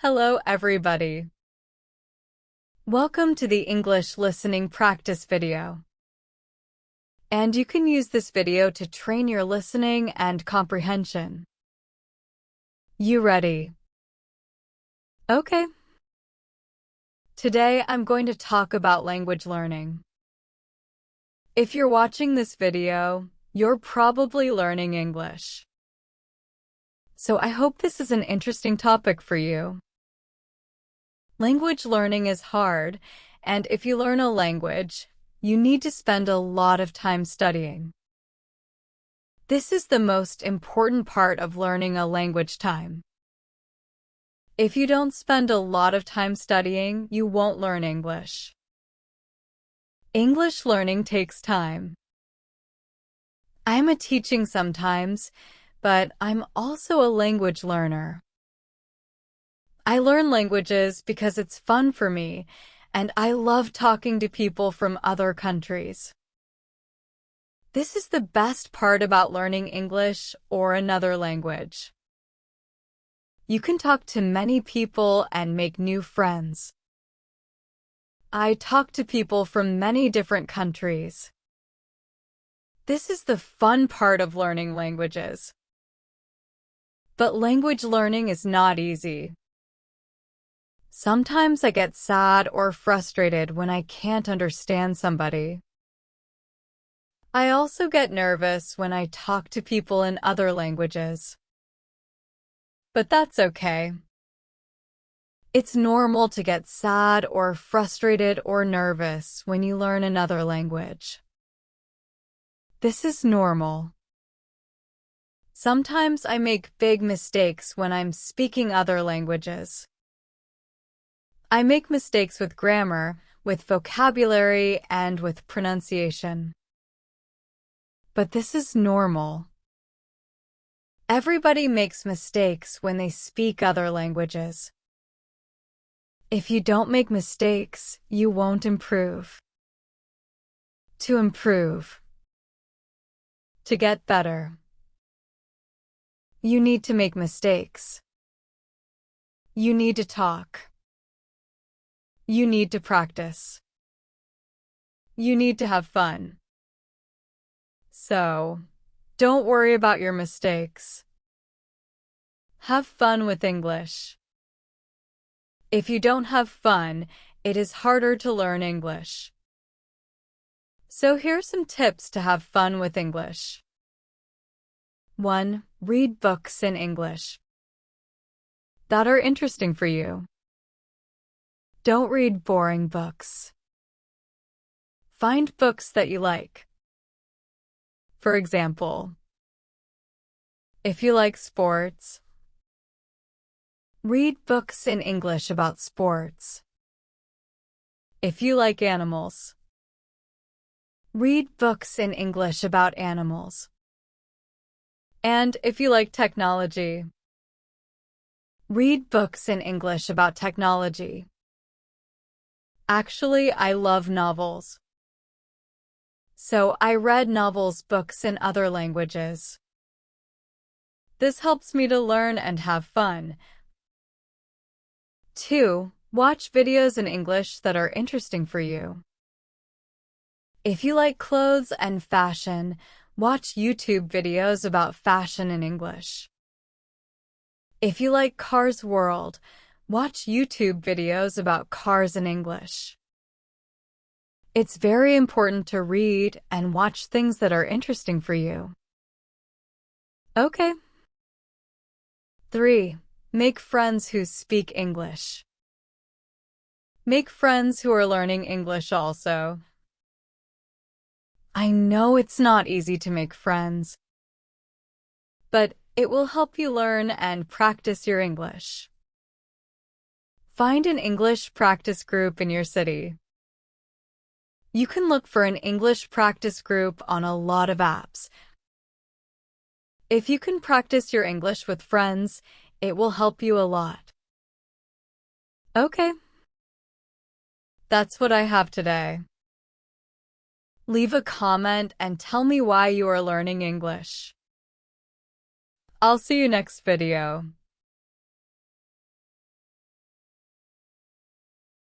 Hello, everybody. Welcome to the English listening practice video. And you can use this video to train your listening and comprehension. You ready? Okay. Today, I'm going to talk about language learning. If you're watching this video, you're probably learning English. So I hope this is an interesting topic for you. Language learning is hard, and if you learn a language, you need to spend a lot of time studying. This is the most important part of learning a language time. If you don't spend a lot of time studying, you won't learn English. English learning takes time. I'm teaching sometimes, but I'm also a language learner. I learn languages because it's fun for me, and I love talking to people from other countries. This is the best part about learning English or another language. You can talk to many people and make new friends. I talk to people from many different countries. This is the fun part of learning languages. But language learning is not easy. Sometimes I get sad or frustrated when I can't understand somebody. I also get nervous when I talk to people in other languages. But that's okay. It's normal to get sad or frustrated or nervous when you learn another language. This is normal. Sometimes I make big mistakes when I'm speaking other languages. I make mistakes with grammar, with vocabulary, and with pronunciation. But this is normal. Everybody makes mistakes when they speak other languages. If you don't make mistakes, you won't improve. To improve. To get better. You need to make mistakes. You need to talk. You need to practice. You need to have fun. So, don't worry about your mistakes. Have fun with English. If you don't have fun, it is harder to learn English. So here's some tips to have fun with English. 1. Read books in English that are interesting for you. Don't read boring books. Find books that you like. For example, if you like sports, read books in English about sports. If you like animals, read books in English about animals. And if you like technology, read books in English about technology. Actually, I love novels. So I read novels books in other languages. This helps me to learn and have fun. 2. Watch videos in English that are interesting for you. If you like clothes and fashion, watch YouTube videos about fashion in English. If you like Cars World, watch YouTube videos about cars in English. It's very important to read and watch things that are interesting for you. Okay. 3. Make friends who speak English. Make friends who are learning English also. I know it's not easy to make friends, but it will help you learn and practice your English. Find an English practice group in your city. You can look for an English practice group on a lot of apps. If you can practice your English with friends, it will help you a lot. Okay. That's what I have today. Leave a comment and tell me why you are learning English. I'll see you next video.